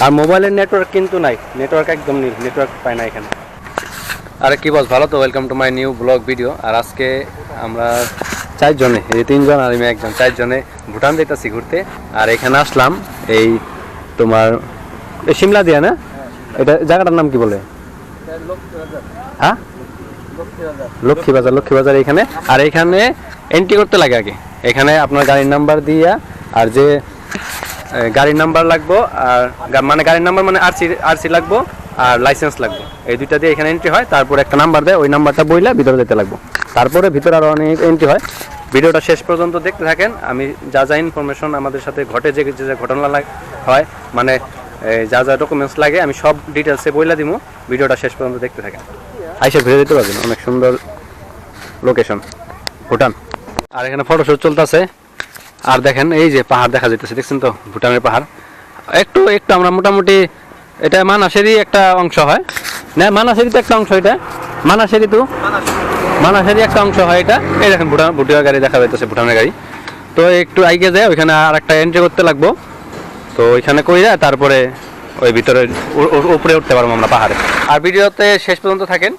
আর মোবাইলের নেটওয়ার্ক কিন্তু নাই, নেটওয়ার্ক একদম নেই, নেটওয়ার্ক পায় না এখানে। আরে কি বস, ভালো তো? Welcome to my new vlog video. আর আজকে আমরা চারজনে, এই 3জন আর আমি একজন, 4জনে ভুটান যেতেছি ঘুরতে। আর এখানে আসলাম এই তোমার সিমলা দিয়া না, এটা জায়গাটার নাম কি বলে? হ্যাঁ, লক্ষ্মীবাজার। লক্ষ্মীবাজার এখানে। আর এখানে এন্ট্রি করতে লাগে আগে, এখানে আপনার গাড়ির নাম্বার দিয়া, আর যে গাড়ির নাম্বার লাগবো, আর মানে গাড়ির নাম্বার মানে আরসি লাগবো, আর লাইসেন্স লাগবে। এই দুইটা দিয়ে এখানে এন্ট্রি হয়। তারপর একটা নাম্বার দেয়, ওই নাম্বারটা বইলে ভিতরে যেতে লাগবে। তারপরে ভিতরে আরও অনেক এন্ট্রি হয়। ভিডিওটা শেষ পর্যন্ত দেখতে থাকেন। আমি যা যা ইনফরমেশন আমাদের সাথে ঘটে, যে যে ঘটনা হয়, মানে যা যা ডকুমেন্টস লাগে, আমি সব ডিটেলসে বইলা দিব। ভিডিওটা শেষ পর্যন্ত দেখতে থাকেন, আইসা ঘুরে দিতে পারবেন। অনেক সুন্দর লোকেশন ভুটান। আর এখানে ফটোশুট চলতেছে। আর দেখেন এই যে পাহাড় দেখা যাইতেছে, দেখছেন তো ভুটানের পাহাড়। একটু একটু আমরা মোটামুটি, এটা মানাসেরই একটা অংশ হয় না? মানাসেরই তো একটা অংশ, এটা মানাসেরই একটা অংশ হয় এটা। এই দেখেন ভুটানের গাড়ি দেখা যাইতেছে, ভুটানের গাড়ি। তো একটু আগে যায়, ওইখানে আর একটা এন্ট্রি করতে লাগবো। তো ওইখানে কইরা তারপরে ওই ভিতরে উপরে উঠতে পারবো আমরা পাহাড়ে। আর ভিডিওতে শেষ পর্যন্ত থাকেন,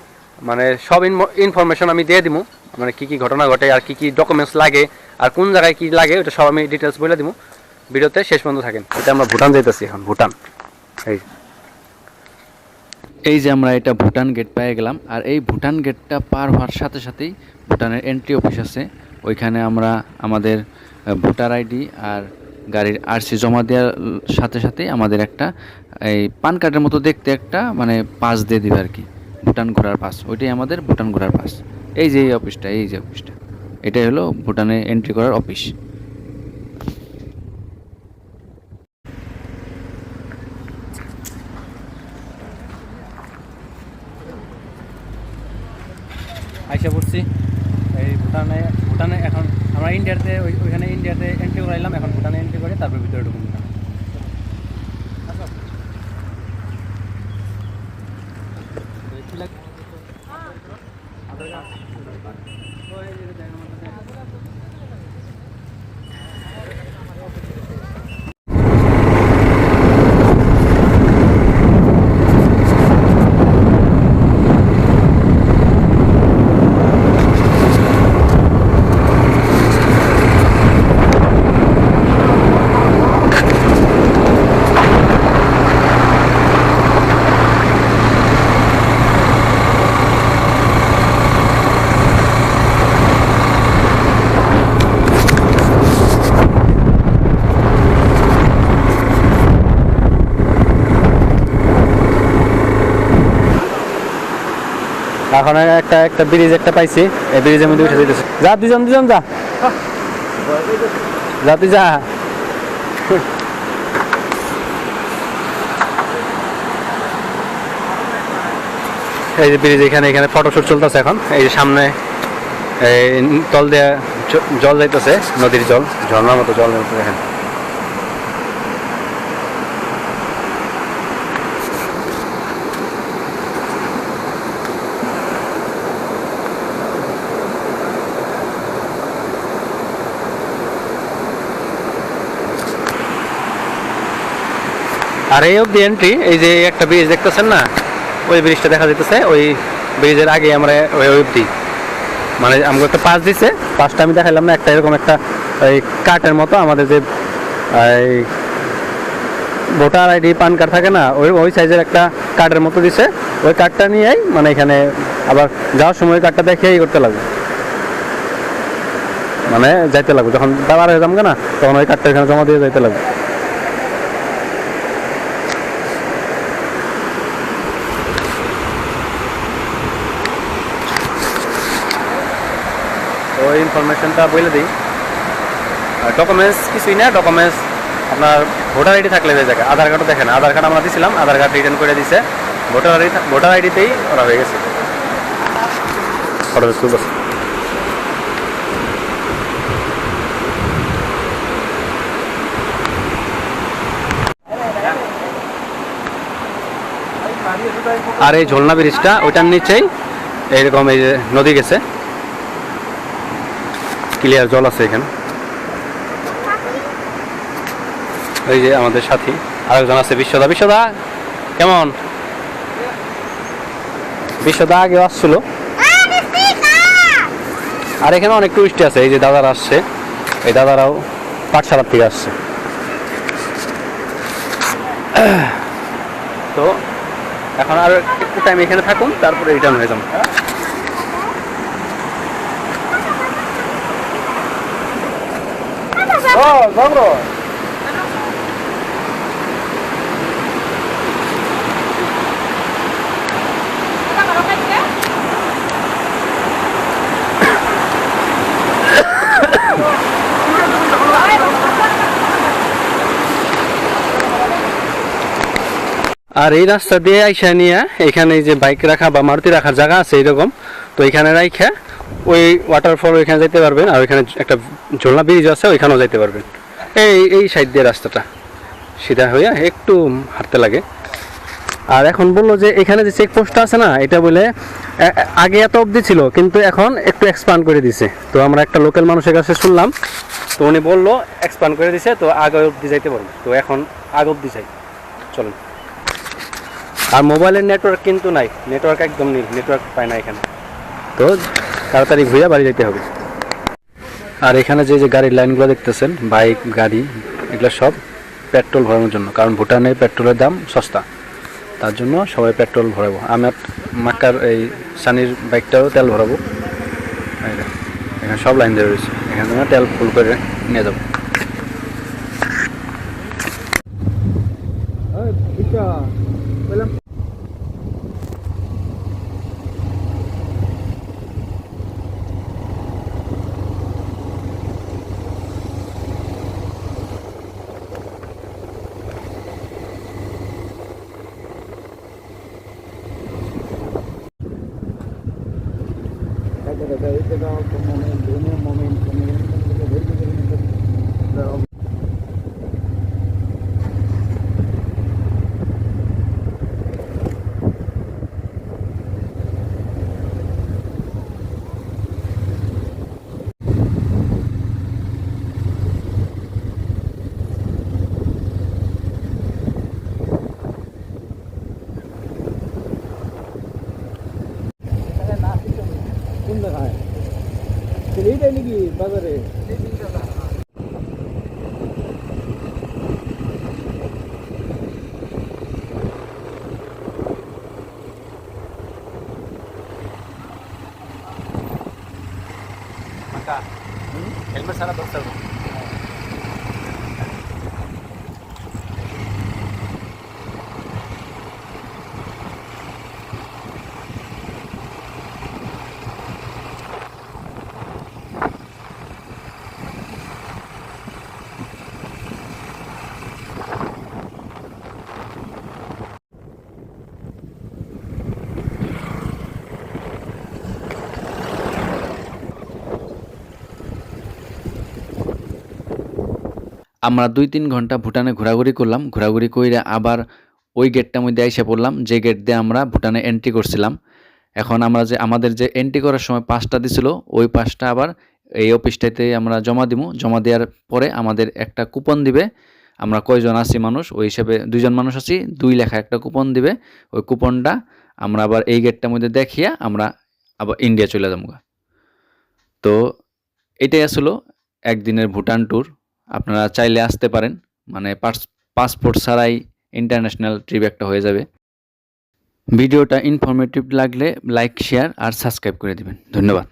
মানে সব ইনফরমেশন আমি দিয়ে দিব, মানে কি কি ঘটনা ঘটে, আর কি কি ডকুমেন্টস লাগে, আর কোন জায়গায় কি লাগে, ওটা সব আমি ডিটেলস বলে দিব। ভিডিওতে শেষ পর্যন্ত থাকেন। এটা আমরা ভুটান যাইতেছি এখন, ভুটান। এই যে আমরা এটা ভুটান গেট পেয়ে গেলাম। আর এই ভুটান গেটটা পার হওয়ার সাথে সাথেই ভুটানের এন্ট্রি অফিস আছে। ওইখানে আমরা আমাদের ভোটার আইডি আর গাড়ির আরসি জমা দেওয়ার সাথে সাথেই আমাদের একটা এই পান কার্ডের মতো দেখতে একটা মানে পাস দিয়ে দিবে আর কি, ভুটান ঘোরার পাস। ওইটাই আমাদের ভুটান ঘোরার পাস। এই যে এই অফিসটা, এটাই হলো ভুটানে এন্ট্রি করার অফিস। আইসা পড়ছি এই ভুটানে এখন আমরা ইন্ডিয়াতে, ওইখানে ইন্ডিয়াতে এন্ট্রি করাইলাম, এখন ভুটানে এন্ট্রি করে তারপর ভিতরে ঢুকুন। এখন একটা ব্রিজ একটা পাইছি, এই ব্রিজের মধ্যে উঠে যেতেছে। যা দুজন যা, তুই যা। এই যে ব্রিজ, এখানে ফটোশুট চলতেছে এখন। এই যে সামনে এই তল দিয়ে জল যাইতেছে, নদীর জল, ঝর্ণার মতো জল যাইতেছে দেখেন। আর এই অব্দি এন্ট্রি, এই যে একটা ব্রিজ দেখতেছেন না, ওই ব্রিজটা দেখা যেতেছে। ওই ব্রিজের আগে আমরা ওই অব্দি, মানে আমাকে একটা পাস দিছে। পাসটা আমি দেখাইলাম না, একটা এরকম একটা ওই কার্ডের মতো, আমাদের যে এই ভোটার আইডি পান কার্ড থাকে না, ওই সাইজের একটা কার্ডের মতো দিছে। ওই কার্ডটা নিয়েই মানে এখানে আবার যাওয়ার সময় ওই কার্ডটা দেখেই করতে লাগবে, মানে যাইতে লাগবে। যখন দাবার হয়ে যাবো না, তখন ওই কার্ডটা এখানে জমা দিয়ে যাইতে লাগবে। ওই ইনফরমেশনটা বলে দিই। আর ডকুমেন্টস কিছুই না, ডকুমেন্টস আপনার ভোটার আইডি থাকলে হয়ে যায়। আধার কার্ডও দেখেন, আধার কার্ড আমরা দিয়েছিলাম, আধার কার্ড রিটার্ন করে দিছে। ভোটার আইডিতেই ওরা হয়ে গেছে। আর এই ঝোলনা ব্রিজটা, ওইটার নিচেই এইরকম এই যে নদী গেছে, ক্লিয়ার জল আছে এখানে। এই যে আমাদের সাথী আরেকজন আছে বিশ্বদা। বিশ্বদা কেমন? বিশ্বদা আগে আসছিল। আর এখানে অনেক টুরিস্ট আছে, এই যে দাদারা আসছে, এই দাদারাও পাঠশালার থেকে আসছে। তো এখন আর একটু টাইম এখানে থাকুন, তারপরে রিটার্ন হয়ে যান। আর এই রাস্তা দিয়ে আইসা নিয়ে এখানে যে বাইক রাখা বা মারুতি রাখার জায়গা আছে এইরকম, তো এখানে রাইখা ওই ওয়াটারফল ওইখানে যাইতে পারবেন। আর ওইখানে একটা ঝোলনা ব্রিজ আছে, ওইখানেও যাইতে পারবেন। এই সাইড দিয়ে রাস্তাটা সিধা হইয়া একটু হাঁটতে লাগে। আর এখন বললো যে এখানে যে চেকপোস্টটা আছে না, এটা বলে আগে এত অবধি ছিল, কিন্তু এখন একটু এক্সপান্ড করে দিছে। তো আমরা একটা লোকাল মানুষের কাছে শুনলাম, তো উনি বললো এক্সপান্ড করে দিছে, তো আগে অবধি যাইতে পারবো। তো এখন আগে অবধি যাই, চলুন। আর মোবাইলের নেটওয়ার্ক কিন্তু নাই, নেটওয়ার্ক একদম নেই, নেটওয়ার্ক পায় না এখানে। তো তাড়াতাড়ি ঘুরে বাড়ি যেতে হবে। আর এখানে যে গাড়ির লাইনগুলো দেখতেছেন, বাইক গাড়ি, এগুলো সব পেট্রোল ভরানোর জন্য। কারণ ভুটানে পেট্রোলের দাম সস্তা, তার জন্য সবাই পেট্রোল ভরাবো। আমার মাক্কার এই সানির বাইকটাও তেল ভরাবো। এখানে সব লাইন দিয়ে রয়েছে, এখান থেকে তেল ফুল করে নিয়ে যাবো। এইটাই নাকি বাজারে? হেলমেট ছাড়া দরকার। আমরা 2-3 ঘন্টা ভুটানে ঘোরাঘুরি করলাম। ঘোরাঘুরি কইরা আবার ওই গেটটার মধ্যে আইসা পড়লাম, যে গেট দিয়ে আমরা ভুটানে এন্ট্রি করছিলাম। এখন আমরা যে আমাদের যে এন্ট্রি করার সময় পাসটা দিছিল, ওই পাসটা আবার এই অফিসটাতে আমরা জমা দিব। জমা দেওয়ার পরে আমাদের একটা কুপন দিবে। আমরা কয়জন আছি মানুষ, ওই হিসেবে 2 জন মানুষ আছি, 2 লেখা একটা কুপন দিবে। ওই কুপনটা আমরা আবার এই গেটটার মধ্যে দেখিয়া আমরা আবার ইন্ডিয়া চলে যাবো। তো এটাই আসলে একদিনের ভুটান ট্যুর। আপনারা চাইলে আসতে পারেন, মানে পাসপোর্ট ছাড়াই ইন্টারন্যাশনাল ট্রিপ একটা হয়ে যাবে। ভিডিওটা ইনফরমেটিভ লাগলে লাইক, শেয়ার আর সাবস্ক্রাইব করে দিবেন। ধন্যবাদ।